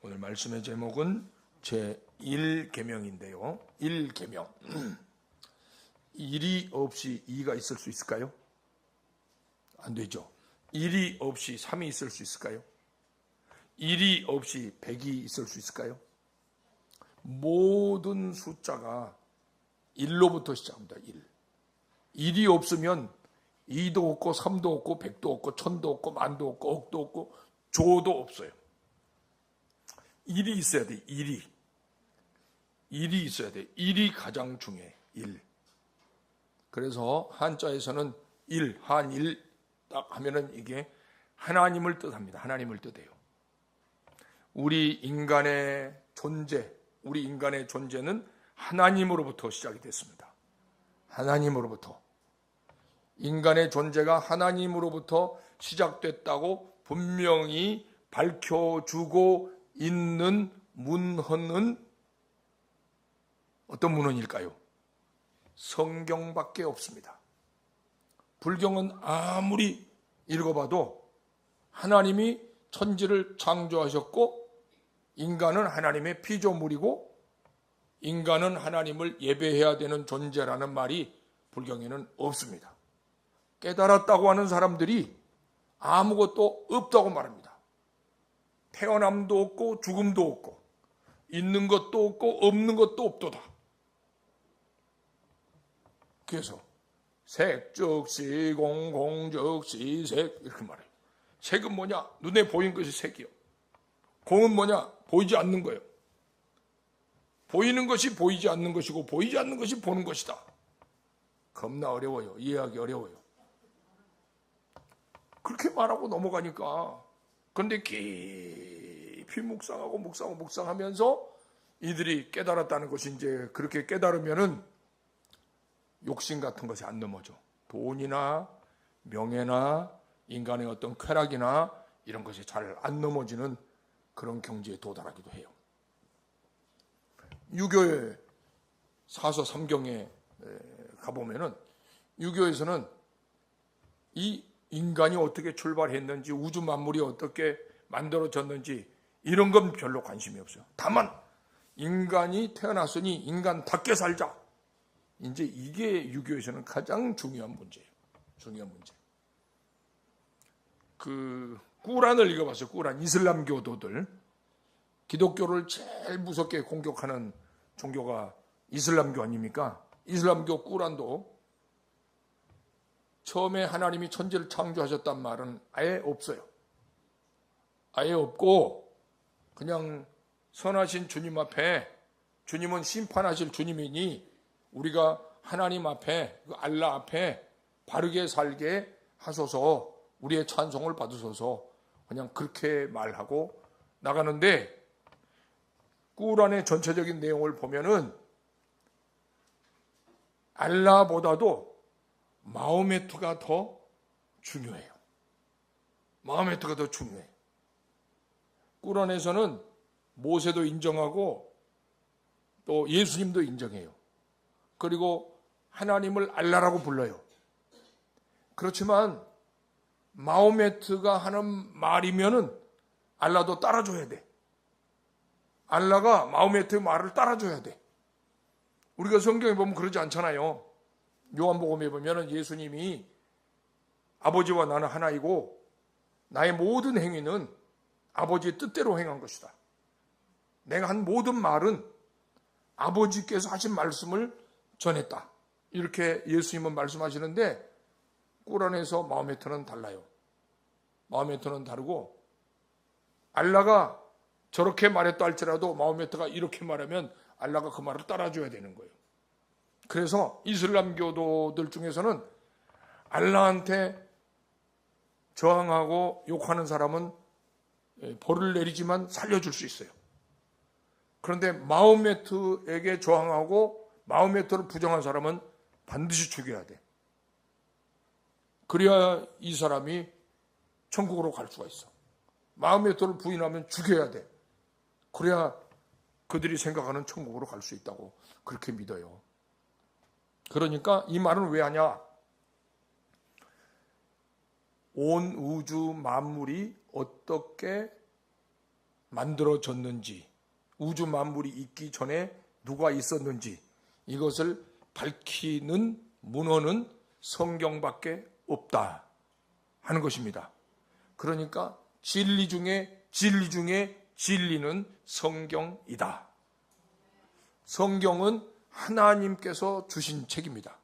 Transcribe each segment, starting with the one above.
오늘 말씀의 제목은 제1계명인데요. 1계명. 1이 없이 2가 있을 수 있을까요? 안 되죠. 1이 없이 3이 있을 수 있을까요? 1이 없이 100이 있을 수 있을까요? 모든 숫자가 1로부터 시작합니다. 1. 1이 없으면 2도 없고 3도 없고 100도 없고 1000도 없고 만도 없고 억도 없고 조도 없어요. 1이 있어야 돼. 1이 있어야 돼. 1이 가장 중요해. 1. 그래서 한자에서는 1, 한일 딱 하면은 이게 하나님을 뜻합니다. 하나님을 뜻해요. 우리 인간의 존재는 하나님으로부터 시작이 됐습니다. 하나님으로부터. 인간의 존재가 하나님으로부터 시작됐다고 분명히 밝혀주고 있는 문헌은 어떤 문헌일까요? 성경밖에 없습니다. 불경은 아무리 읽어봐도 하나님이 천지를 창조하셨고 인간은 하나님의 피조물이고 인간은 하나님을 예배해야 되는 존재라는 말이 불경에는 없습니다. 깨달았다고 하는 사람들이 아무것도 없다고 말합니다. 태어남도 없고 죽음도 없고 있는 것도 없고 없는 것도 없도다. 그래서 색즉시 공공즉시 색 이렇게 말해요. 색은 뭐냐? 눈에 보이는 것이 색이요. 공은 뭐냐? 보이지 않는 거예요. 보이는 것이 보이지 않는 것이고 보이지 않는 것이 보는 것이다. 겁나 어려워요. 이해하기 어려워요. 그렇게 말하고 넘어가니까 그런데 깊이 묵상하면서 이들이 깨달았다는 것이 이제 그렇게 깨달으면은 욕심 같은 것이 안 넘어져. 돈이나 명예나 인간의 어떤 쾌락이나 이런 것이 잘 안 넘어지는 그런 경지에 도달하기도 해요. 유교의 사서 삼경에 가보면은 유교에서는 이 인간이 어떻게 출발했는지 우주 만물이 어떻게 만들어졌는지 이런 건 별로 관심이 없어요. 다만 인간이 태어났으니 인간답게 살자. 이제 이게 유교에서는 가장 중요한 문제예요. 중요한 문제. 꾸란을 읽어봤어요. 꾸란. 이슬람 교도들. 기독교를 제일 무섭게 공격하는 종교가 이슬람교 아닙니까? 이슬람교 꾸란도 처음에 하나님이 천지를 창조하셨단 말은 아예 없어요. 아예 없고 그냥 선하신 주님 앞에, 주님은 심판하실 주님이니 우리가 하나님 앞에, 알라 앞에 바르게 살게 하소서, 우리의 찬송을 받으소서, 그냥 그렇게 말하고 나가는데 꾸란의 전체적인 내용을 보면은 알라보다도 마호메트가 더 중요해요. 마호메트가 더 중요해요. 꾸란에서는 모세도 인정하고 또 예수님도 인정해요. 그리고 하나님을 알라라고 불러요. 그렇지만 마호메트가 하는 말이면은 알라도 따라줘야 돼. 알라가 마호메트의 말을 따라줘야 돼. 우리가 성경에 보면 그러지 않잖아요. 요한복음에 보면은 예수님이 아버지와 나는 하나이고 나의 모든 행위는 아버지의 뜻대로 행한 것이다. 내가 한 모든 말은 아버지께서 하신 말씀을 전했다. 이렇게 예수님은 말씀하시는데 꾸란에서 마호메트는 달라요. 마호메트는 다르고 알라가 저렇게 말했다 할지라도 마호메트가 이렇게 말하면 알라가 그 말을 따라줘야 되는 거예요. 그래서 이슬람 교도들 중에서는 알라한테 저항하고 욕하는 사람은 벌을 내리지만 살려줄 수 있어요. 그런데 마호메트에게 저항하고 마호메트를 부정한 사람은 반드시 죽여야 돼. 그래야 이 사람이 천국으로 갈 수가 있어. 마호메트를 부인하면 죽여야 돼. 그래야 그들이 생각하는 천국으로 갈 수 있다고 그렇게 믿어요. 그러니까 이 말은 왜 하냐? 온 우주 만물이 어떻게 만들어졌는지, 우주 만물이 있기 전에 누가 있었는지 이것을 밝히는 문헌은 성경밖에 없다 하는 것입니다. 그러니까 진리 중에 진리는 성경이다. 성경은 하나님께서 주신 책입니다.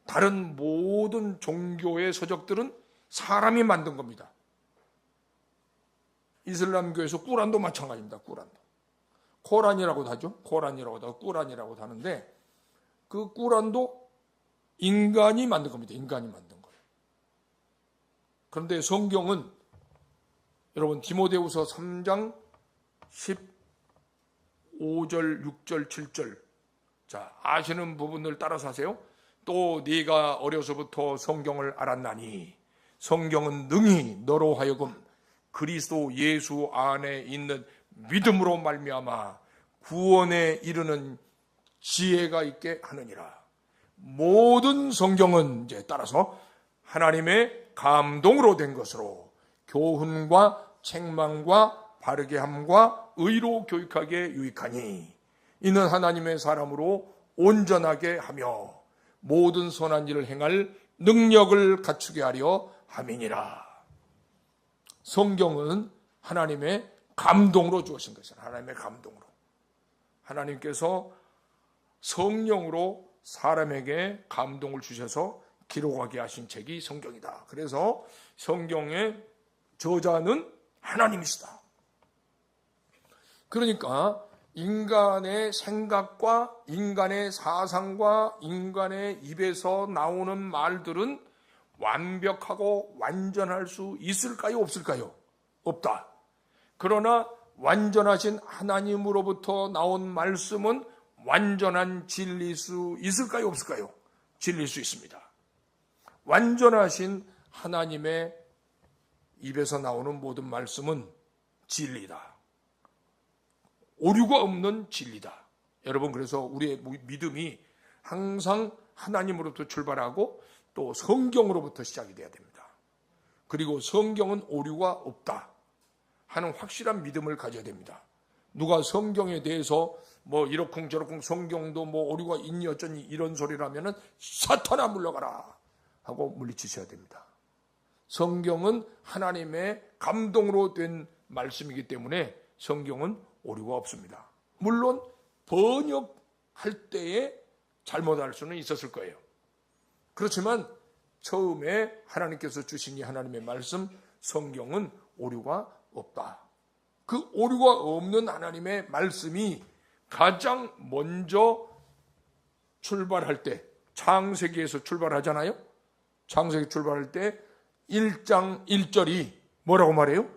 다른 모든 종교의 서적들은 사람이 만든 겁니다. 이슬람교에서 꾸란도 마찬가지입니다. 꾸란도. 코란이라고도 하죠. 코란이라고도 하고 꾸란이라고도 하는데 그 꾸란도 인간이 만든 겁니다. 인간이 만든 거예요. 그런데 성경은 여러분 디모데후서 3장 15절, 6절, 7절 자 아시는 부분을 따라서 하세요. 또 네가 어려서부터 성경을 알았나니 성경은 능히 너로 하여금 그리스도 예수 안에 있는 믿음으로 말미암아 구원에 이르는 지혜가 있게 하느니라. 모든 성경은 이제 따라서 하나님의 감동으로 된 것으로 교훈과 책망과 바르게 함과 의로 교육하게 유익하니 이는 하나님의 사람으로 온전하게 하며 모든 선한 일을 행할 능력을 갖추게 하려 함이니라. 성경은 하나님의 감동으로 주어진 것이죠. 하나님의 감동으로. 하나님께서 성령으로 사람에게 감동을 주셔서 기록하게 하신 책이 성경이다. 그래서 성경의 저자는 하나님이시다. 그러니까 인간의 생각과 인간의 사상과 인간의 입에서 나오는 말들은 완벽하고 완전할 수 있을까요? 없을까요? 없다. 그러나 완전하신 하나님으로부터 나온 말씀은 완전한 진리일 수 있을까요? 없을까요? 진리일 수 있습니다. 완전하신 하나님의 입에서 나오는 모든 말씀은 진리다. 오류가 없는 진리다. 여러분 그래서 우리의 믿음이 항상 하나님으로부터 출발하고 또 성경으로부터 시작이 돼야 됩니다. 그리고 성경은 오류가 없다 하는 확실한 믿음을 가져야 됩니다. 누가 성경에 대해서 뭐 이러쿵저러쿵 성경도 뭐 오류가 있니 어쩌니 이런 소리를 하면은 사탄아 물러가라 하고 물리치셔야 됩니다. 성경은 하나님의 감동으로 된 말씀이기 때문에 성경은 오류가 없습니다. 물론 번역할 때에 잘못할 수는 있었을 거예요. 그렇지만 처음에 하나님께서 주신 이 하나님의 말씀 성경은 오류가 없다. 그 오류가 없는 하나님의 말씀이 가장 먼저 출발할 때 창세기에서 출발하잖아요. 창세기 출발할 때 1장 1절이 뭐라고 말해요?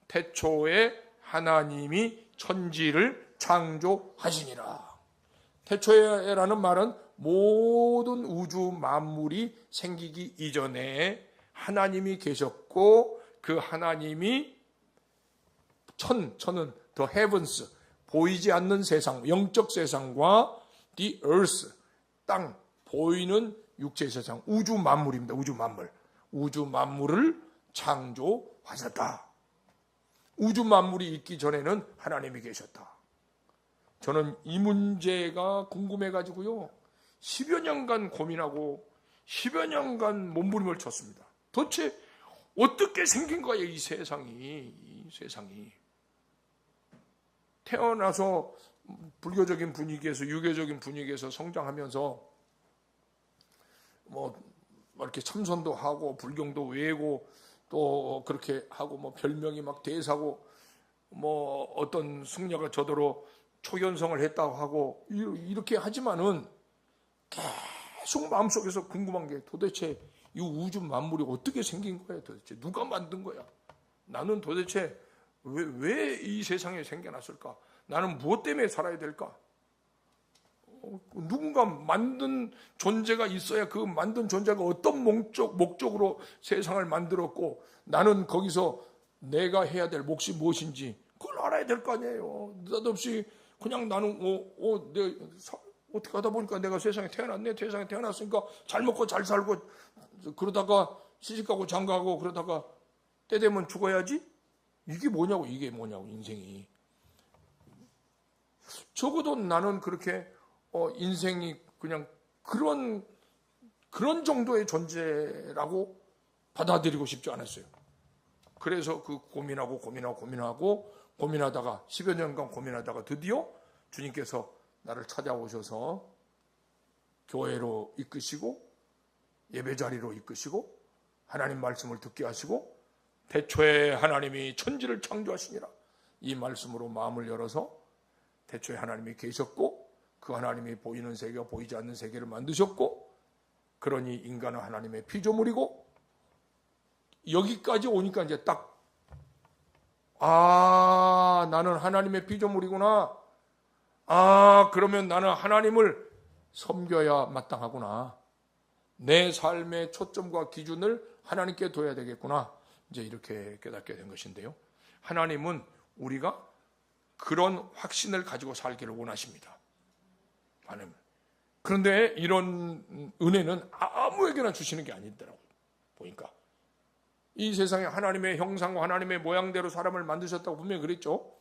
태초에 하나님이 천지를 창조하시니라. 태초에라는 말은 모든 우주 만물이 생기기 이전에 하나님이 계셨고 그 하나님이 천은 the heavens 보이지 않는 세상 영적 세상과 the earth 땅 보이는 육체 세상 우주 만물입니다. 우주 만물을 창조하셨다. 우주 만물이 있기 전에는 하나님이 계셨다. 저는 이 문제가 궁금해가지고요 10여 년간 고민하고 10여 년간 몸부림을 쳤습니다. 도대체 어떻게 생긴 거예요 이 세상이. 태어나서 불교적인 분위기에서 유교적인 분위기에서 성장하면서 뭐 이렇게 참선도 하고 불경도 외우고 또 그렇게 하고 뭐 별명이 막 대사고 뭐 어떤 승려가 저더러 초연성을 했다고 하고 이렇게 하지만은 계속 마음속에서 궁금한 게 도대체 이 우주 만물이 어떻게 생긴 거야? 도대체 누가 만든 거야? 나는 도대체 왜 이 세상에 생겨났을까? 나는 무엇 때문에 살아야 될까? 누군가 만든 존재가 있어야 그 만든 존재가 어떤 목적으로 세상을 만들었고 나는 거기서 내가 해야 될 몫이 무엇인지 그걸 알아야 될 거 아니에요. 느닷없이 그냥 나는 내가 어떻게 하다 보니까 내가 세상에 태어났네. 세상에 태어났으니까 잘 먹고 잘 살고 그러다가 시집가고 장가가고 그러다가 때 되면 죽어야지. 이게 뭐냐고 인생이. 적어도 나는 그렇게 인생이 그냥 그런 정도의 존재라고 받아들이고 싶지 않았어요. 그래서 그 고민하다가 10여 년간 고민하다가 드디어 주님께서 나를 찾아오셔서 교회로 이끄시고 예배 자리로 이끄시고 하나님 말씀을 듣게 하시고 태초에 하나님이 천지를 창조하시니라 이 말씀으로 마음을 열어서 태초에 하나님이 계셨고 그 하나님이 보이는 세계와 보이지 않는 세계를 만드셨고 그러니 인간은 하나님의 피조물이고 여기까지 오니까 이제 딱 나는 하나님의 피조물이구나. 그러면 나는 하나님을 섬겨야 마땅하구나. 내 삶의 초점과 기준을 하나님께 둬야 되겠구나. 이제 이렇게 깨닫게 된 것인데요. 하나님은 우리가 그런 확신을 가지고 살기를 원하십니다. 그런데 이런 은혜는 아무에게나 주시는 게 아니더라고요. 보니까 이 세상에 하나님의 형상과 하나님의 모양대로 사람을 만드셨다고 분명히 그랬죠.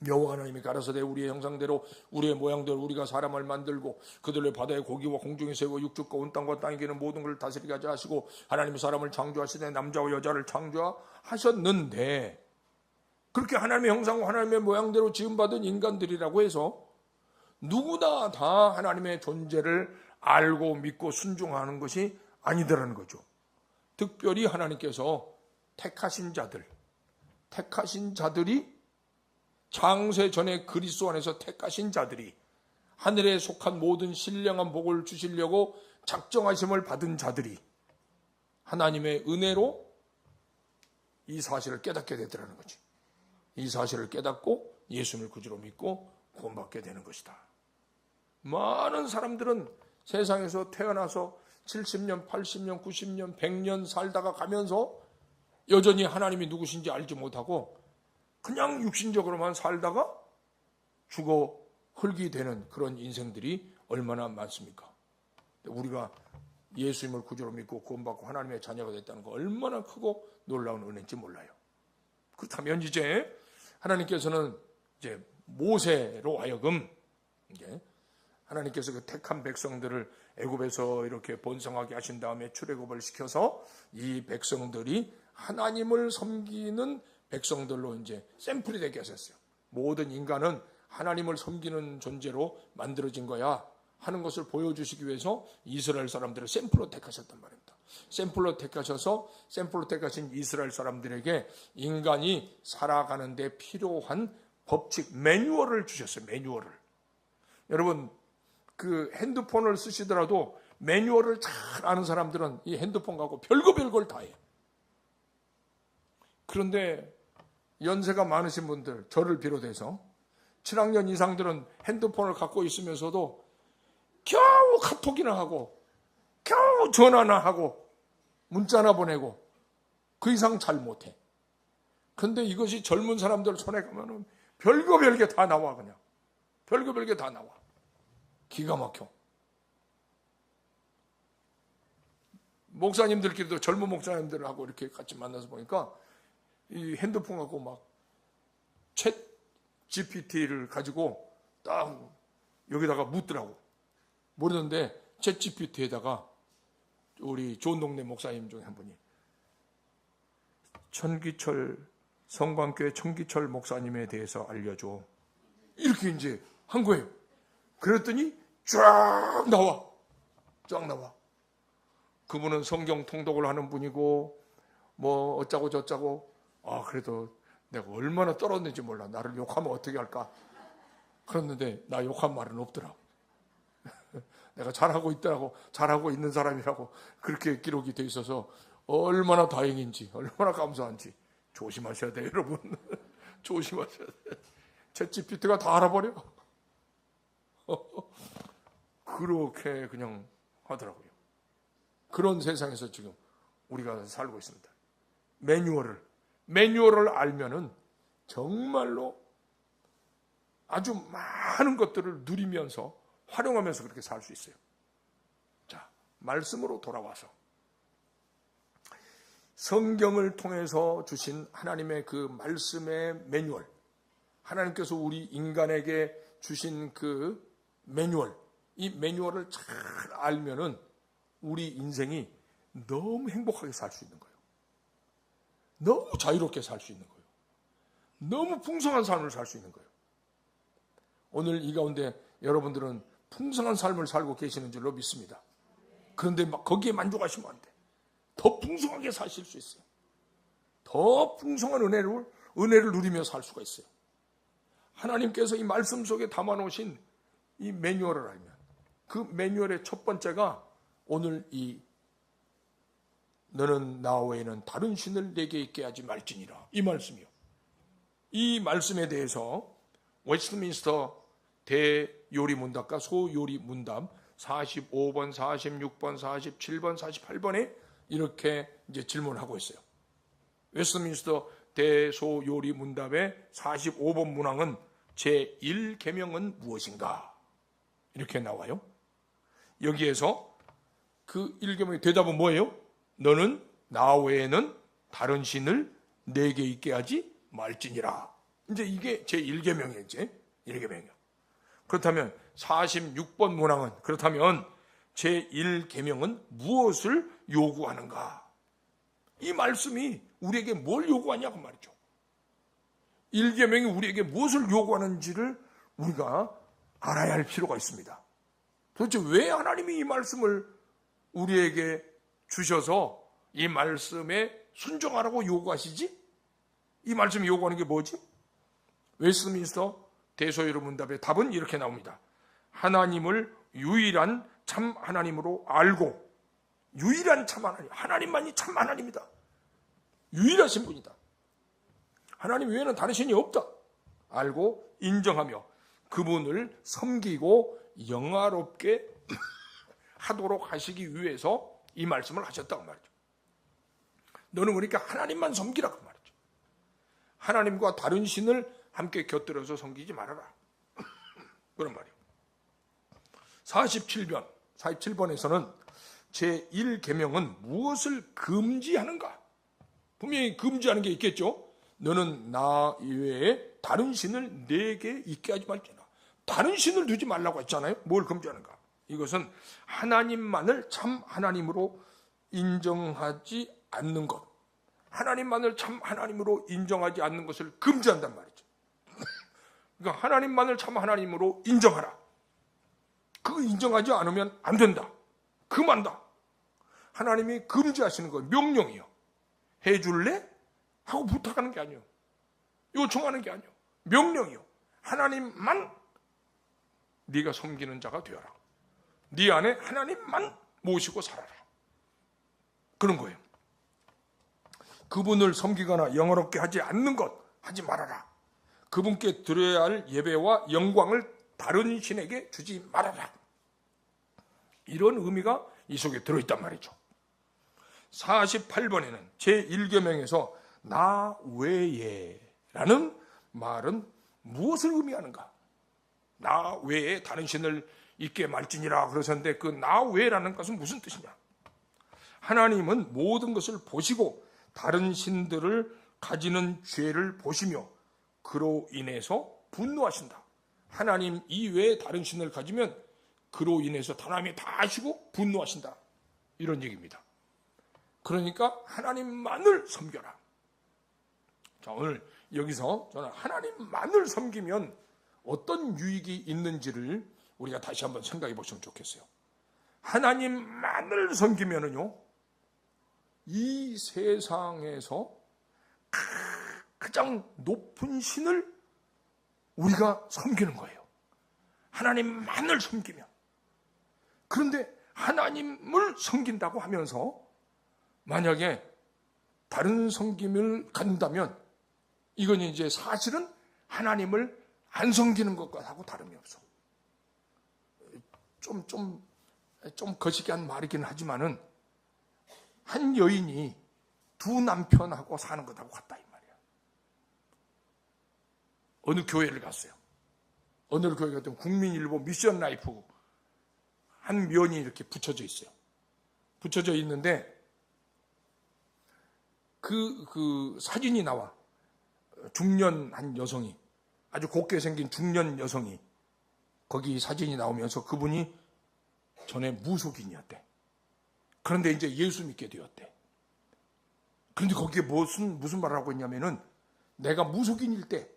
여호와 하나님이 가라사대 우리의 형상대로 우리의 모양대로 우리가 사람을 만들고 그들의 바다의 고기와 공중의 새와 육축과 온 땅과 땅에 기는 모든 것을 다스리게 하자 하시고 하나님이 사람을 창조하시되 남자와 여자를 창조하셨는데 그렇게 하나님의 형상과 하나님의 모양대로 지음받은 인간들이라고 해서 누구나 다 하나님의 존재를 알고 믿고 순종하는 것이 아니더라는 거죠. 특별히 하나님께서 택하신 자들이 창세 전에 그리스도 안에서 택하신 자들이 하늘에 속한 모든 신령한 복을 주시려고 작정하심을 받은 자들이 하나님의 은혜로 이 사실을 깨닫게 되더라는 거지. 이 사실을 깨닫고 예수님을 구주로 믿고 구원받게 되는 것이다. 많은 사람들은 세상에서 태어나서 70년, 80년, 90년, 100년 살다가 가면서 여전히 하나님이 누구신지 알지 못하고 그냥 육신적으로만 살다가 죽어 흙이 되는 그런 인생들이 얼마나 많습니까? 우리가 예수님을 구주로 믿고 구원받고 하나님의 자녀가 됐다는 거 얼마나 크고 놀라운 은혜인지 몰라요. 그렇다면 이제 하나님께서는 이제 모세로 하여금 이제 하나님께서 그 택한 백성들을 애굽에서 이렇게 번성하게 하신 다음에 출애굽을 시켜서 이 백성들이 하나님을 섬기는 백성들로 이제 샘플이 되게 하셨어요. 모든 인간은 하나님을 섬기는 존재로 만들어진 거야 하는 것을 보여주시기 위해서 이스라엘 사람들을 샘플로 택하셨단 말입니다. 샘플로 택하셔서 샘플로 택하신 이스라엘 사람들에게 인간이 살아가는 데 필요한 법칙, 매뉴얼을 주셨어요. 매뉴얼을. 여러분 그 핸드폰을 쓰시더라도 매뉴얼을 잘 아는 사람들은 이 핸드폰 갖고 별걸 다 해요. 그런데 연세가 많으신 분들, 저를 비롯해서 7학년 이상들은 핸드폰을 갖고 있으면서도 겨우 카톡이나 하고 겨우 전화나 하고 문자나 보내고 그 이상 잘 못해. 그런데 이것이 젊은 사람들 손에 가면은 별게 다 나와. 그냥 별게 다 나와. 기가 막혀. 목사님들끼리도 젊은 목사님들하고 이렇게 같이 만나서 보니까 이 핸드폰 갖고 막 챗 GPT를 가지고 딱 여기다가 묻더라고. 모르는데 챗 GPT에다가 우리 좋은 동네 목사님 중에 한 분이 성광교회 천기철 목사님에 대해서 알려줘. 이렇게 이제 한 거예요. 그랬더니 쫙 나와. 그분은 성경 통독을 하는 분이고 뭐 어쩌고 저쩌고. 그래도 내가 얼마나 떨었는지 몰라. 나를 욕하면 어떻게 할까? 그랬는데 나 욕한 말은 없더라. 내가 잘하고 있더라고. 잘하고 있는 사람이라고 그렇게 기록이 돼 있어서 얼마나 다행인지 얼마나 감사한지. 조심하셔야 돼요, 여러분. 조심하셔야 돼요. 챗GPT가 다 알아버려. 그렇게 그냥 하더라고요. 그런 세상에서 지금 우리가 살고 있습니다. 매뉴얼을 알면은 정말로 아주 많은 것들을 누리면서 활용하면서 그렇게 살 수 있어요. 자, 말씀으로 돌아와서 성경을 통해서 주신 하나님의 그 말씀의 매뉴얼, 하나님께서 우리 인간에게 주신 그 매뉴얼, 이 매뉴얼을 잘 알면은 우리 인생이 너무 행복하게 살 수 있는 거예요. 너무 자유롭게 살 수 있는 거예요. 너무 풍성한 삶을 살 수 있는 거예요. 오늘 이 가운데 여러분들은 풍성한 삶을 살고 계시는 줄로 믿습니다. 그런데 막 거기에 만족하시면 안 돼. 더 풍성하게 사실 수 있어요. 더 풍성한 은혜를 누리며 살 수가 있어요. 하나님께서 이 말씀 속에 담아놓으신 이 매뉴얼을 알면, 그 매뉴얼의 첫 번째가 오늘 이 너는 나 외에는 다른 신을 내게 있게 하지 말지니라, 이 말씀이요. 이 말씀에 대해서 웨스트민스터 대요리문답과 소요리문답 45번, 46번, 47번, 48번에 이렇게 이제 질문하고 있어요. 웨스트민스터 대소요리문답의 45번 문항은 제1계명은 무엇인가? 이렇게 나와요. 여기에서 그 1계명의 대답은 뭐예요? 너는 나 외에는 다른 신을 내게 있게 하지 말지니라. 이제 이게 제1계명이에요. 제1계명이요. 그렇다면 46번 문항은, 그렇다면 제1계명은 무엇을 요구하는가? 이 말씀이 우리에게 뭘 요구하냐고 말이죠. 1계명이 우리에게 무엇을 요구하는지를 우리가 알아야 할 필요가 있습니다. 도대체 왜 하나님이 이 말씀을 우리에게 주셔서 이 말씀에 순종하라고 요구하시지? 이 말씀이 요구하는 게 뭐지? 웨스트민스터 대소요리문답의 답은 이렇게 나옵니다. 하나님을 유일한 참 하나님으로 알고, 유일한 참 하나님, 하나님만이 참 하나님이다. 유일하신 분이다. 하나님 외에는 다른 신이 없다. 알고 인정하며 그분을 섬기고 영화롭게 하도록 하시기 위해서 이 말씀을 하셨다고 말이죠. 너는 그러니까 하나님만 섬기라고 말이죠. 하나님과 다른 신을 함께 곁들여서 섬기지 말아라. 그런 말이에요. 47번에서는 제1계명은 무엇을 금지하는가? 분명히 금지하는 게 있겠죠. 너는 나 이외에 다른 신을 내게 있게 하지 말지나. 다른 신을 두지 말라고 했잖아요. 뭘 금지하는가? 이것은 하나님만을 참 하나님으로 인정하지 않는 것, 하나님만을 참 하나님으로 인정하지 않는 것을 금지한단 말이죠. 그러니까 하나님만을 참 하나님으로 인정하라. 그거 인정하지 않으면 안 된다. 금한다. 하나님이 금지하시는 거 명령이요. 해줄래? 하고 부탁하는 게 아니에요. 요청하는 게 아니에요. 명령이요. 하나님만 네가 섬기는 자가 되어라. 네 안에 하나님만 모시고 살아라. 그런 거예요. 그분을 섬기거나 영어롭게 하지 않는 것 하지 말아라. 그분께 드려야 할 예배와 영광을 다른 신에게 주지 말아라. 이런 의미가 이 속에 들어있단 말이죠. 48번에는 제1계명에서 나 외에 라는 말은 무엇을 의미하는가? 나 외에 다른 신을 있게 말지니라 그러셨는데 그 나 외라는 것은 무슨 뜻이냐? 하나님은 모든 것을 보시고 다른 신들을 가지는 죄를 보시며 그로 인해서 분노하신다. 하나님 이외에 다른 신을 가지면 그로 인해서 하나님이 다 아시고 분노하신다. 이런 얘기입니다. 그러니까 하나님만을 섬겨라. 자, 오늘 여기서 저는 하나님만을 섬기면 어떤 유익이 있는지를 우리가 다시 한번 생각해 보시면 좋겠어요. 하나님만을 섬기면은요, 이 세상에서 가장 높은 신을 우리가 섬기는 거예요. 하나님만을 섬기면. 그런데 하나님을 섬긴다고 하면서 만약에 다른 섬김을 갖는다면 이건 이제 사실은 하나님을 안 섬기는 것하고 다름이 없어. 좀 거시기한 말이긴 하지만은 한 여인이 두 남편하고 사는 것하고 같다 이 말이야. 어느 교회를 갔어요. 어느 교회 갔더니 국민일보 미션 라이프 한 면이 이렇게 붙여져 있어요. 붙여져 있는데 그 사진이 나와. 중년 한 여성이, 아주 곱게 생긴 중년 여성이 거기 사진이 나오면서 그분이 전에 무속인이었대. 그런데 이제 예수 믿게 되었대. 그런데 거기에 무슨 말을 하고 있냐면은, 내가 무속인일 때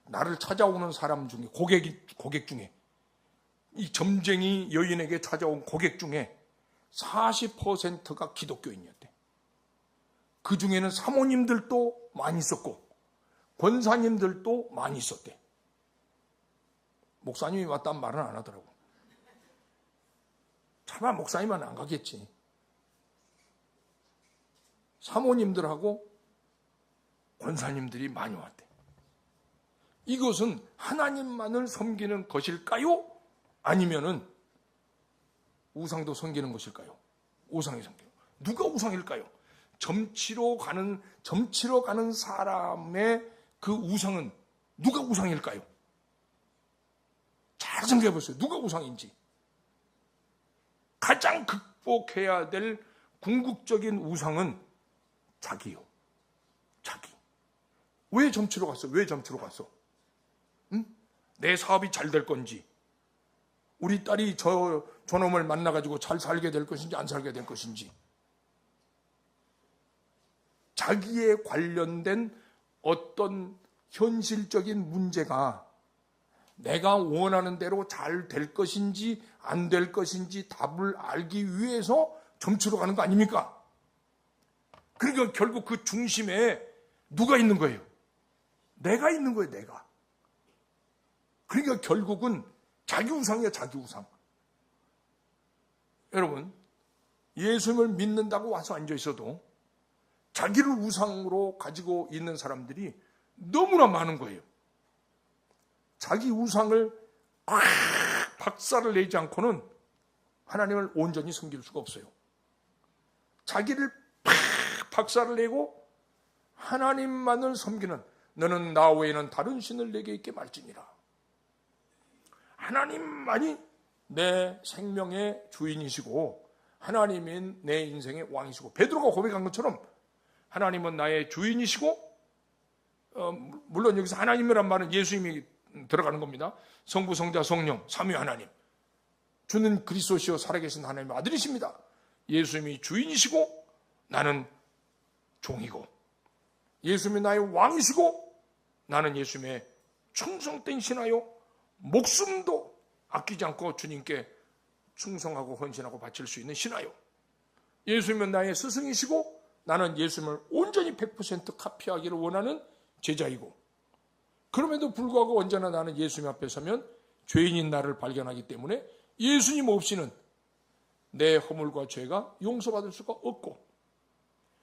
나를 찾아오는 사람 중에, 고객 중에, 이 점쟁이 여인에게 찾아온 고객 중에 40%가 기독교인이었대. 그 중에는 사모님들도 많이 있었고 권사님들도 많이 있었대. 목사님이 왔다는 말은 안 하더라고. 차마 목사님은 안 가겠지. 사모님들하고 권사님들이 많이 왔대. 이것은 하나님만을 섬기는 것일까요? 아니면은 우상도 섬기는 것일까요? 우상이 섬겨요. 누가 우상일까요? 점치러 가는 사람의 그 우상은 누가 우상일까요? 잘 생각해 보세요. 누가 우상인지. 가장 극복해야 될 궁극적인 우상은 자기요. 자기. 왜 점치러 갔어? 왜 점치러 갔어? 응? 내 사업이 잘 될 건지, 우리 딸이 저놈을 만나가지고 잘 살게 될 것인지 안 살게 될 것인지, 자기에 관련된 어떤 현실적인 문제가 내가 원하는 대로 잘 될 것인지 안 될 것인지 답을 알기 위해서 점치러 가는 거 아닙니까? 그러니까 결국 그 중심에 누가 있는 거예요? 내가 있는 거예요, 내가. 그러니까 결국은 자기 우상이야, 자기 우상. 여러분, 예수님을 믿는다고 와서 앉아 있어도 자기를 우상으로 가지고 있는 사람들이 너무나 많은 거예요. 자기 우상을 박살을 내지 않고는 하나님을 온전히 섬길 수가 없어요. 자기를 박살을 내고 하나님만을 섬기는, 너는 나 외에는 다른 신을 내게 있게 말지니라. 하나님만이 내 생명의 주인이시고 하나님인 내 인생의 왕이시고, 베드로가 고백한 것처럼 하나님은 나의 주인이시고, 물론 여기서 하나님이란 말은 예수님이 들어가는 겁니다. 성부, 성자, 성령, 삼위 하나님. 주는 그리스도시요 살아계신 하나님의 아들이십니다. 예수님이 주인이시고 나는 종이고, 예수님이 나의 왕이시고 나는 예수님의 충성된 신하요 목숨도 아끼지 않고 주님께 충성하고 헌신하고 바칠 수 있는 신하요, 예수님은 나의 스승이시고 나는 예수님을 온전히 100% 카피하기를 원하는 제자이고, 그럼에도 불구하고 언제나 나는 예수님 앞에 서면 죄인인 나를 발견하기 때문에 예수님 없이는 내 허물과 죄가 용서받을 수가 없고,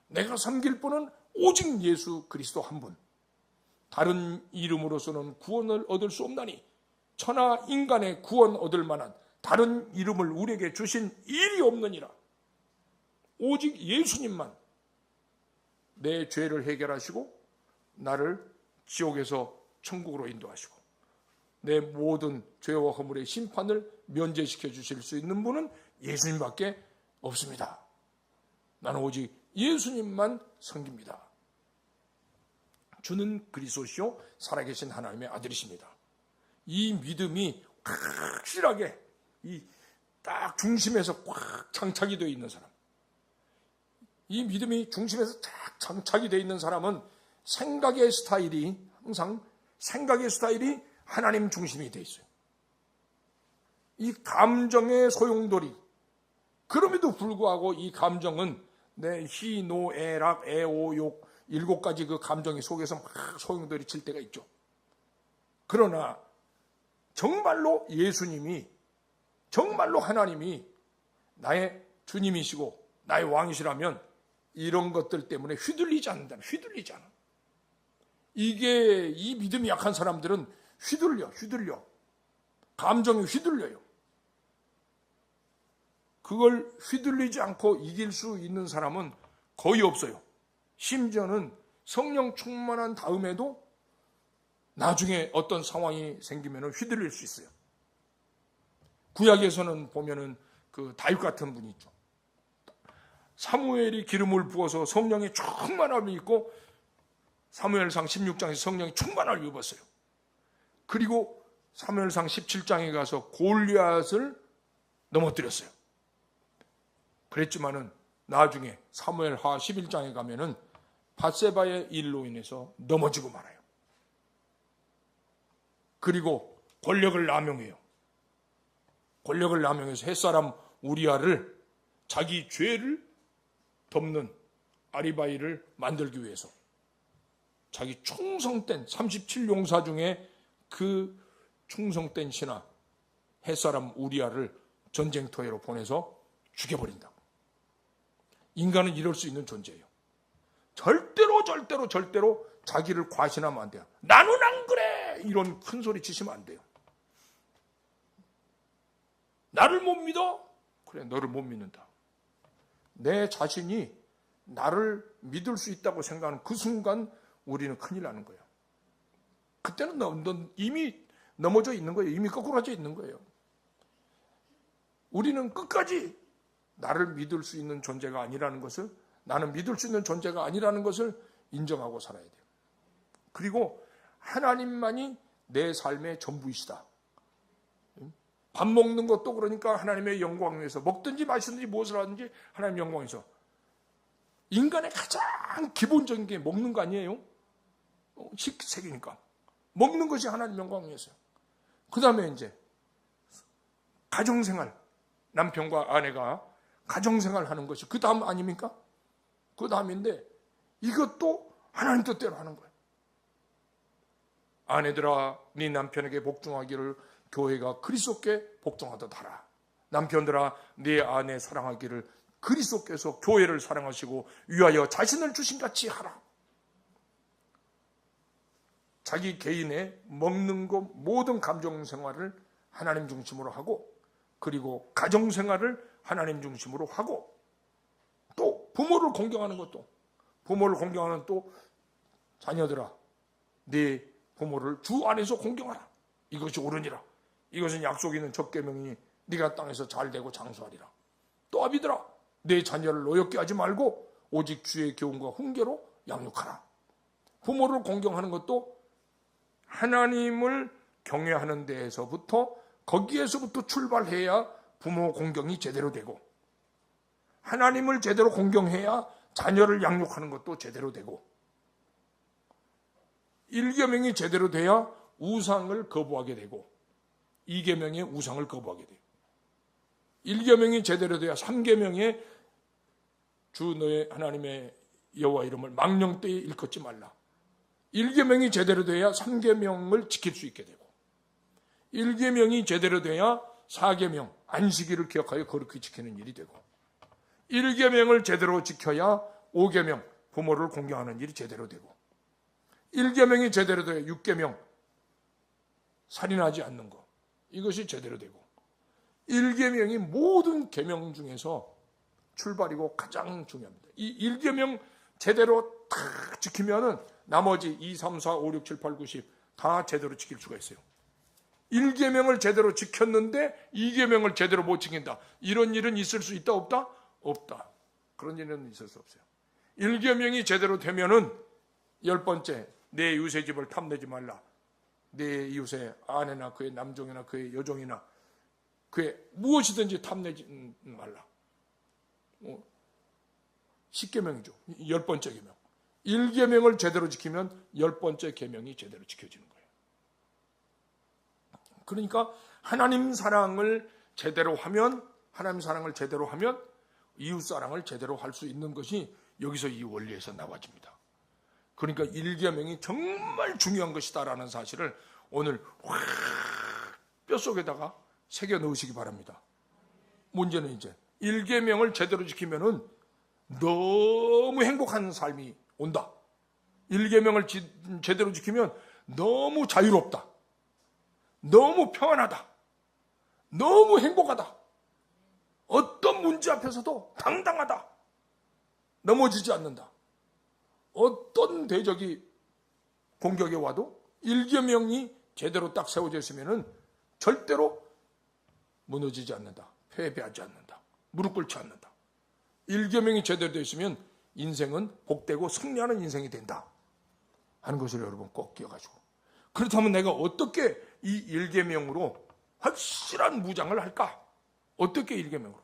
내가 섬길 분은 오직 예수 그리스도 한 분, 다른 이름으로서는 구원을 얻을 수 없나니 천하 인간의 구원 얻을 만한 다른 이름을 우리에게 주신 일이 없느니라. 오직 예수님만 내 죄를 해결하시고 나를 지옥에서 천국으로 인도하시고 내 모든 죄와 허물의 심판을 면제시켜 주실 수 있는 분은 예수님밖에 없습니다. 나는 오직 예수님만 섬깁니다. 주는 그리스도시요 살아계신 하나님의 아들이십니다. 이 믿음이 확실하게 이 딱 중심에서 꽉 장착이 되어 있는 사람, 이 믿음이 중심에서 딱 장착이 되어 있는 사람은 생각의 스타일이 항상 하나님 중심이 되어 있어요. 이 감정의 소용돌이, 그럼에도 불구하고 이 감정은 내 희, 노, 애, 락, 애, 오, 욕 7가지 그 감정이 속에서 막 소용돌이 칠 때가 있죠. 그러나 정말로 예수님이, 정말로 하나님이 나의 주님이시고 나의 왕이시라면 이런 것들 때문에 휘둘리지 않는다. 휘둘리지 않아. 이게 이 믿음이 약한 사람들은 휘둘려. 감정이 휘둘려요. 그걸 휘둘리지 않고 이길 수 있는 사람은 거의 없어요. 심지어는 성령 충만한 다음에도 나중에 어떤 상황이 생기면 휘둘릴 수 있어요. 구약에서는 보면은 그 다윗 같은 분이 있죠. 사무엘이 기름을 부어서 성령의 충만함을 입고 사무엘상 16장에서 성령의 충만함을 입었어요. 그리고 사무엘상 17장에 가서 골리앗을 넘어뜨렸어요. 그랬지만은 나중에 사무엘하 11장에 가면은 밧세바의 일로 인해서 넘어지고 말아요. 그리고 권력을 남용해요. 권력을 남용해서 햇사람 우리아를 자기 죄를 덮는 아리바이를 만들기 위해서 자기 충성된 37용사 중에 그 충성된 신하 햇사람 우리아를 전쟁터로 보내서 죽여버린다. 인간은 이럴 수 있는 존재예요. 절대로 자기를 과신하면 안 돼요. 나는 안 그래! 이런 큰 소리 치시면 안 돼요. 나를 못 믿어? 그래, 너를 못 믿는다. 내 자신이 나를 믿을 수 있다고 생각하는 그 순간 우리는 큰일 나는 거예요. 그때는 넌 이미 넘어져 있는 거예요. 이미 거꾸로져 있는 거예요. 우리는 끝까지 나를 믿을 수 있는 존재가 아니라는 것을, 나는 믿을 수 있는 존재가 아니라는 것을 인정하고 살아야 돼요. 그리고 하나님만이 내 삶의 전부이시다. 밥 먹는 것도 그러니까 하나님의 영광을 위해서, 먹든지 마시든지 무엇을 하든지 하나님의 영광을 위해서. 인간의 가장 기본적인 게 먹는 거 아니에요? 식색이니까. 먹는 것이 하나님의 영광을 위해서요. 그 다음에 이제 가정생활, 남편과 아내가 가정생활 하는 것이 그 다음 아닙니까? 그 다음인데 이것도 하나님 뜻대로 하는 거예요. 아내들아 네 남편에게 복종하기를 교회가 그리스도께 복종하듯 하라. 남편들아 네 아내 사랑하기를 그리스도께서 교회를 사랑하시고 위하여 자신을 주신같이 하라. 자기 개인의 먹는 것 모든 감정생활을 하나님 중심으로 하고, 그리고 가정생활을 하나님 중심으로 하고, 또 부모를 공경하는 것도, 부모를 공경하는 또 자녀들아 네 부모를 주 안에서 공경하라. 이것이 옳으니라. 이것은 약속 있는 첫 계명이니 네가 땅에서 잘되고 장수하리라. 또 아비들아 내 자녀를 노엽게 하지 말고 오직 주의 교훈과 훈계로 양육하라. 부모를 공경하는 것도 하나님을 경외하는 데에서부터, 거기에서부터 출발해야 부모 공경이 제대로 되고, 하나님을 제대로 공경해야 자녀를 양육하는 것도 제대로 되고, 1계명이 제대로 돼야 우상을 거부하게 되고 2계명의 우상을 거부하게 돼요. 1계명이 제대로 돼야 3계명의 주 너의 하나님의 여호와 이름을 망령 때에 일컫지 말라. 1계명이 제대로 돼야 3계명을 지킬 수 있게 되고, 1계명이 제대로 돼야 4계명 안식일을 기억하여 거룩히 지키는 일이 되고, 1계명을 제대로 지켜야 5계명 부모를 공경하는 일이 제대로 되고, 1계명이 제대로 돼야 6계명 살인하지 않는 것, 이것이 제대로 되고, 1계명이 모든 계명 중에서 출발이고 가장 중요합니다. 이 1계명 제대로 딱 지키면은 나머지 2, 3, 4, 5, 6, 7, 8, 9, 10 다 제대로 지킬 수가 있어요. 1계명을 제대로 지켰는데 2계명을 제대로 못 지킨다. 이런 일은 있을 수 있다 없다? 없다. 그런 일은 있을 수 없어요. 1계명이 제대로 되면은 10번째, 내 이웃의 집을 탐내지 말라. 내 이웃의 아내나 그의 남종이나 그의 여종이나 그의 무엇이든지 탐내지 말라. 10계명이죠. 10번째 계명. 1계명을 제대로 지키면 10번째 계명이 제대로 지켜지는 거예요. 그러니까 하나님 사랑을 제대로 하면, 이웃 사랑을 제대로 할 수 있는 것이 여기서 이 원리에서 나와집니다. 그러니까 1계명이 정말 중요한 것이다라는 사실을 오늘 확 뼛속에다가 새겨 넣으시기 바랍니다. 문제는 이제 1계명을 제대로 지키면은 너무 행복한 삶이 온다. 1계명을 제대로 지키면 너무 자유롭다. 너무 평안하다. 너무 행복하다. 어떤 문제 앞에서도 당당하다. 넘어지지 않는다. 어떤 대적이 공격에 와도 1계명이 제대로 딱 세워져 있으면은 절대로 무너지지 않는다. 패배하지 않는다. 무릎 꿇지 않는다. 일계명이 제대로 되어 있으면 인생은 복되고 승리하는 인생이 된다 하는 것을 여러분 꼭 기억하시고, 그렇다면 내가 어떻게 이 일계명으로 확실한 무장을 할까? 어떻게 일계명으로?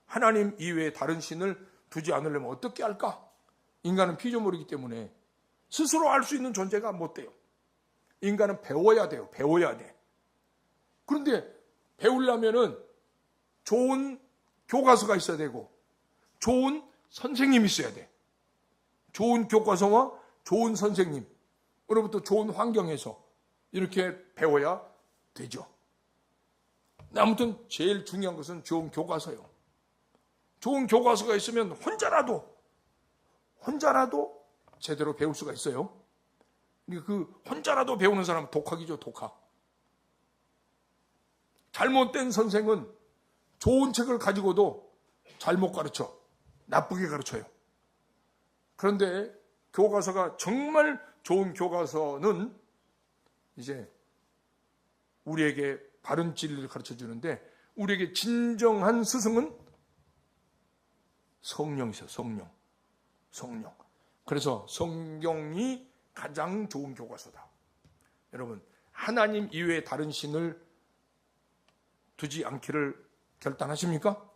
하나님 이외에 다른 신을 두지 않으려면 어떻게 할까? 인간은 피조물이기 때문에 스스로 알 수 있는 존재가 못 돼요. 인간은 배워야 돼요. 배워야 돼. 그런데 배우려면은 좋은 교과서가 있어야 되고 좋은 선생님이 있어야 돼. 좋은 교과서와 좋은 선생님으로부터 좋은 환경에서 이렇게 배워야 되죠. 아무튼 제일 중요한 것은 좋은 교과서요. 좋은 교과서가 있으면 혼자라도 제대로 배울 수가 있어요. 그 혼자라도 배우는 사람은 독학이죠, 독학. 잘못된 선생은 좋은 책을 가지고도 잘못 가르쳐. 나쁘게 가르쳐요. 그런데 교과서가 정말 좋은 교과서는 이제 우리에게 바른 진리를 가르쳐 주는데, 우리에게 진정한 스승은 성령이세요. 성령. 그래서 성경이 가장 좋은 교과서다. 여러분, 하나님 이외에 다른 신을 두지 않기를 결단하십니까?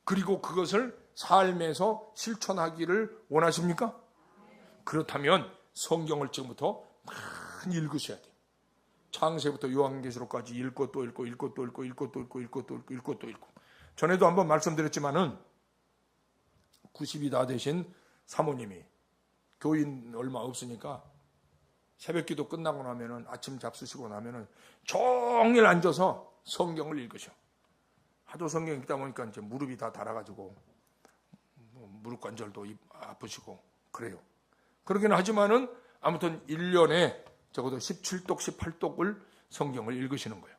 그리고 그것을 삶에서 실천하기를 원하십니까? 그렇다면 성경을 지금부터 많이 읽으셔야 돼요. 창세부터 요한계시록까지 읽고 또 읽고 읽고 또 읽고 읽고 또 읽고 읽고 또 읽고 읽고 또 읽고. 전에도 한번 말씀드렸지만은 90이 다 되신 사모님이 교인 얼마 없으니까 새벽기도 끝나고 나면은 아침 잡수시고 나면은 종일 앉아서 성경을 읽으셔. 하도 성경 읽다 보니까 이제 무릎이 다 닳아가지고 무릎 관절도 아프시고 그래요. 그러긴 하지만은 아무튼 1년에 적어도 17독, 18독을 성경을 읽으시는 거예요.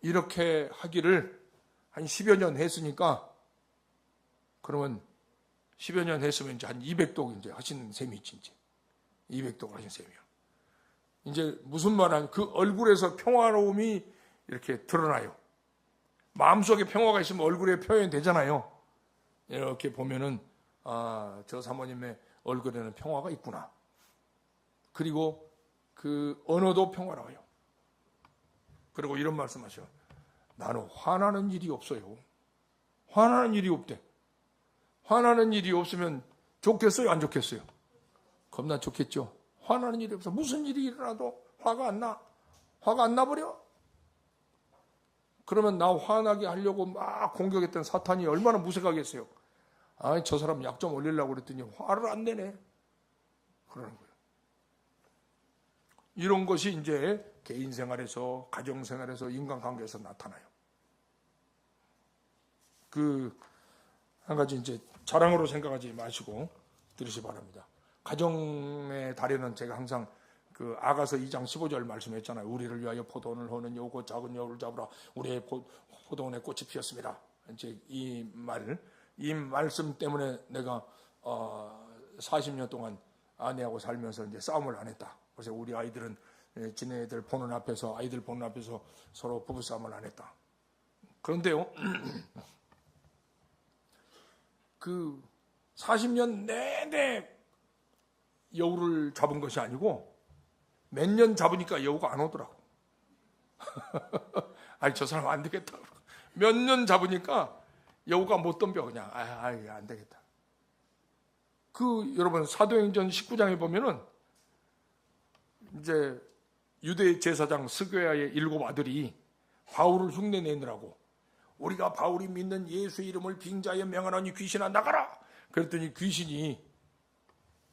이렇게 하기를 한 10여 년 했으니까, 그러면 10여 년 했으면 이제 한 200독 이제 하시는 셈이지, 이제. 200독을 하신 셈이요. 이제 무슨 말하면 그 얼굴에서 평화로움이 이렇게 드러나요. 마음속에 평화가 있으면 얼굴에 표현되잖아요. 이렇게 보면은, 아, 저 사모님의 얼굴에는 평화가 있구나. 그리고 그 언어도 평화로워요. 그리고 이런 말씀하셔요. 나는 화나는 일이 없어요. 화나는 일이 없대. 화나는 일이 없으면 좋겠어요? 안 좋겠어요? 겁나 좋겠죠. 화나는 일이 없어. 무슨 일이 일어나도 화가 안 나. 화가 안 나버려. 그러면 나 화나게 하려고 막 공격했던 사탄이 얼마나 무색하겠어요. 아, 저 사람 약 좀 올리려고 그랬더니 화를 안 내네. 그러는 거예요. 이런 것이 이제 개인 생활에서, 가정 생활에서, 인간관계에서 나타나요. 한 가지 이제 자랑으로 생각하지 마시고 들으시 바랍니다. 가정의 달에는 제가 항상 그 아가서 2장 15절 말씀했잖아요. 우리를 위하여 포도원을 허는 여우고 작은 여우를 잡으라. 우리의 포도원에 꽃이 피었습니다. 이제 이 말씀 때문에 내가 40년 동안 아내하고 살면서 이제 싸움을 안 했다. 그래서 우리 아이들은 지네들 보는 앞에서, 아이들 보는 앞에서 서로 부부싸움을 안 했다. 그런데요, 그 40년 내내 여우를 잡은 것이 아니고 몇 년 잡으니까 여우가 안 오더라고. 아니, 저 사람 안 되겠다. 몇 년 잡으니까 여우가 못 덤벼. 그냥 안 되겠다. 여러분 사도행전 19장에 보면은 이제 유대 제사장 스게야의 7 아들이 바울을 흉내내느라고, 우리가 바울이 믿는 예수의 이름을 빙자하여 명하노니 귀신아 나가라. 그랬더니 귀신이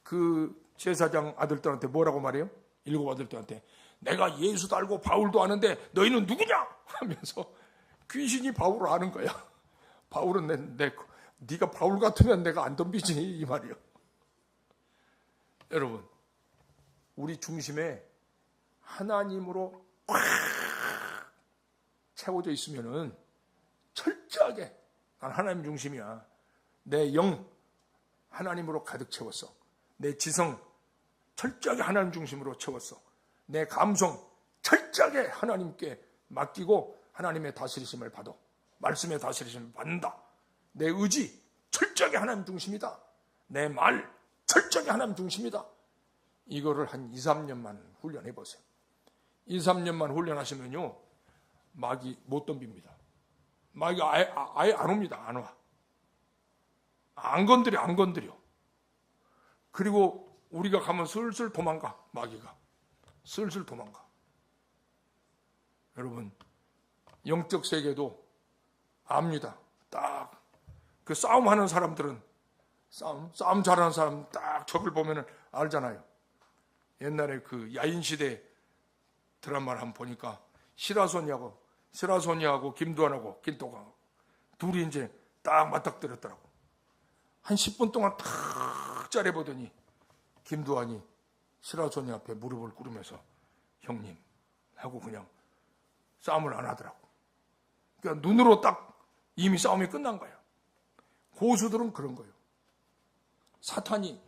그 제사장 아들들한테 뭐라고 말해요? 7 아들들한테 내가 예수도 알고 바울도 아는데 너희는 누구냐? 하면서 귀신이 바울을 아는 거야. 바울은 네가 바울 같으면 내가 안 덤비지, 이 말이요. 여러분, 우리 중심에 하나님으로 꽉 채워져 있으면은 철저하게 난 하나님 중심이야. 내 영 하나님으로 가득 채웠어. 내 지성 철저하게 하나님 중심으로 채웠어. 내 감성 철저하게 하나님께 맡기고 하나님의 다스리심을 받아. 말씀의 다스리심을 받는다. 내 의지 철저하게 하나님 중심이다. 내 말 철저하게 하나님 중심이다. 이거를 한 2, 3년만 훈련해 보세요. 2, 3년만 훈련하시면요, 마귀 못 덤빕니다. 마귀가 아예 안 옵니다. 안 와. 안 건드려. 그리고 우리가 가면 슬슬 도망가. 마귀가 슬슬 도망가. 여러분, 영적 세계도 압니다. 딱 그 싸움하는 사람들은 싸움 잘하는 사람 딱 적을 보면은 알잖아요. 옛날에 그 야인시대 드라마를 한번 보니까 시라소니하고 김두한하고 김도광 둘이 이제 딱 맞닥뜨렸더라고. 한 10분 동안 탁 짜려보더니 김두한이 시라소니 앞에 무릎을 꿇으면서 형님 하고 그냥 싸움을 안 하더라고. 그러니까 눈으로 딱 이미 싸움이 끝난 거예요. 고수들은 그런 거예요. 사탄이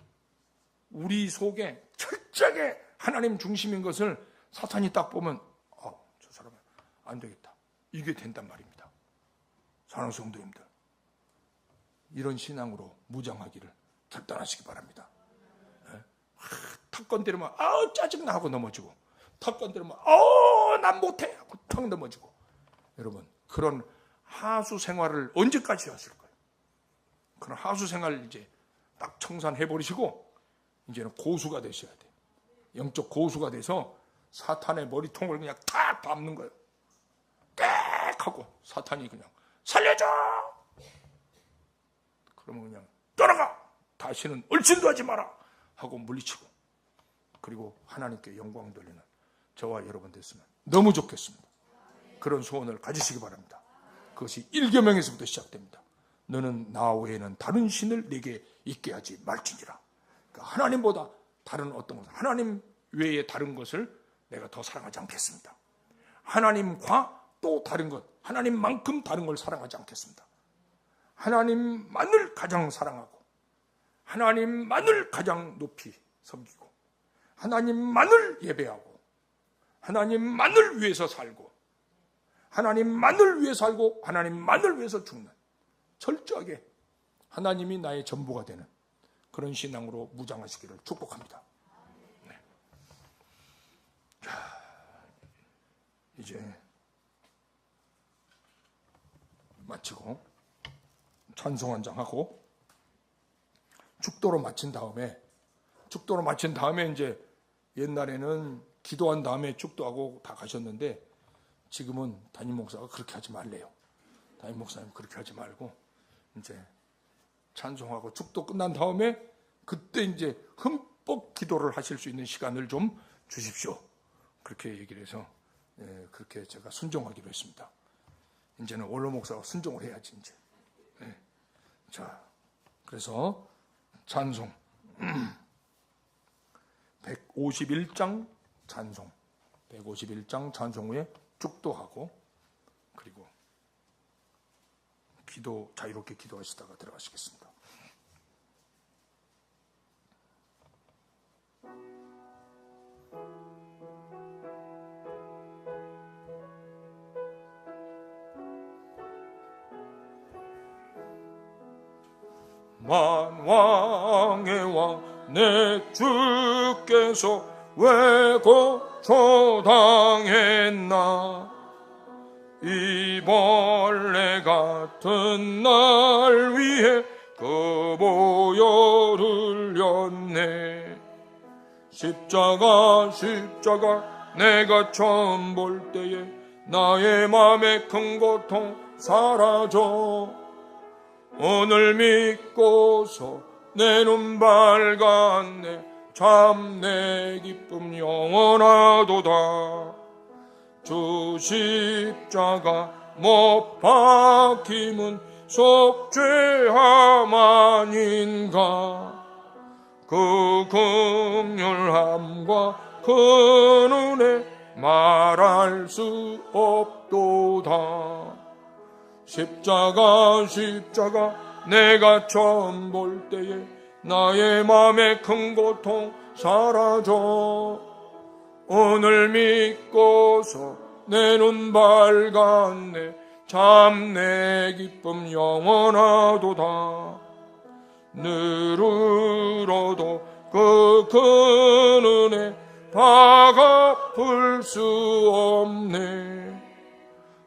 우리 속에 철저하게 하나님 중심인 것을 사탄이 딱 보면 저 사람은 안 되겠다. 이게 된단 말입니다. 사랑하는 성도님들, 이런 신앙으로 무장하기를 결단하시기 바랍니다. 탁 건드리면 짜증나 하고 넘어지고, 탁 건드리면 난 못해 하고 탁 넘어지고. 여러분, 그런 하수 생활을 언제까지 하실 거예요? 그런 하수 생활 이제 딱 청산해 버리시고 이제는 고수가 되셔야 돼요. 영적 고수가 돼서 사탄의 머리통을 그냥 탁 밟는 거예요. 딱 하고 사탄이 그냥 살려줘! 그러면 그냥 떠나가! 다시는 얼씬도 하지 마라! 하고 물리치고, 그리고 하나님께 영광 돌리는 저와 여러분 됐으면 너무 좋겠습니다. 그런 소원을 가지시기 바랍니다. 그것이 1계명에서부터 시작됩니다. 너는 나 외에는 다른 신을 내게 있게 하지 말지니라. 그러니까 하나님보다 다른 어떤 것, 하나님 외에 다른 것을 내가 더 사랑하지 않겠습니다. 하나님과 또 다른 것, 하나님만큼 다른 걸 사랑하지 않겠습니다. 하나님만을 가장 사랑하고, 하나님만을 가장 높이 섬기고, 하나님만을 예배하고, 하나님만을 위해서 살고, 하나님만을 위해 살고, 하나님만을 위해서 죽는, 철저하게 하나님이 나의 전부가 되는 그런 신앙으로 무장하시기를 축복합니다. 네. 자, 이제 마치고 찬송 한 장 하고 축도로 마친 다음에 이제 옛날에는 기도한 다음에 축도하고 다 가셨는데 지금은 담임 목사가 그렇게 하지 말래요. 담임 목사님 그렇게 하지 말고 이제 찬송하고 축도 끝난 다음에 그때 이제 흠뻑 기도를 하실 수 있는 시간을 좀 주십시오. 그렇게 얘기를 해서 그렇게 제가 순종하기로 했습니다. 이제는 원로 목사가 순종을 해야지 이제. 자, 그래서 찬송 151장 찬송 151장 찬송 후에 축도하고 그리고 기도 자유롭게 기도하시다가 들어가시겠습니다. 만왕의 왕 내 주께서 왜 고초당했나 이 벌레 같은 날 위해 그 보혈을 흘렸네. 십자가 내가 처음 볼 때에 나의 맘에 큰 고통 사라져. 오늘 믿고서 내 눈 밝았네. 참 내 기쁨 영원하도다. 주 십자가 못 박힘은 속죄함 아닌가. 그 긍휼함과 그 은혜 말할 수 없도다. 십자가 내가 처음 볼 때에 나의 맘에 큰 고통 사라져. 오늘 믿고서 내 눈 밝았네. 참 내 기쁨 영원하도다. 늘으로도 그 은혜 다 갚을 수 없네.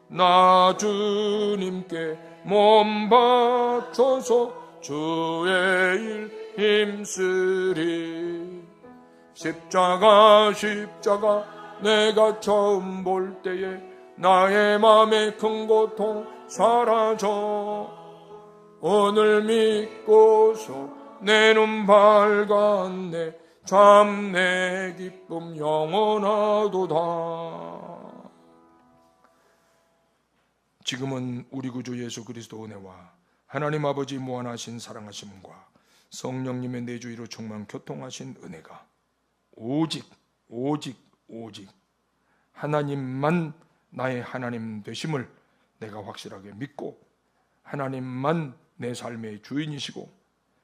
나 주님께 몸 바쳐서 주의 일 힘쓰리. 십자가 내가 처음 볼 때에 나의 맘의 큰 고통 사라져. 오늘 믿고서 내 눈 밝았네. 참 내 기쁨 영원하도다. 지금은 우리 구주 예수 그리스도 은혜와 하나님 아버지 무한하신 사랑하심과 성령님의 내주의로 충만 교통하신 은혜가 오직 하나님만 나의 하나님 되심을 내가 확실하게 믿고, 하나님만 내 삶의 주인이시고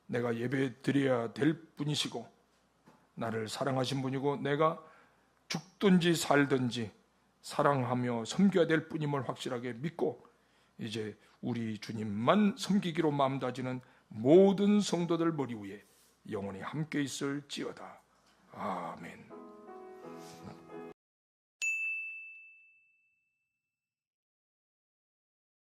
내가 예배 드려야 될 분이시고 나를 사랑하신 분이고 내가 죽든지 살든지 사랑하며 섬겨야 될 뿐임을 확실하게 믿고, 이제 우리 주님만 섬기기로 마음다지는 모든 성도들 머리 위에 영원히 함께 있을지어다. 아멘.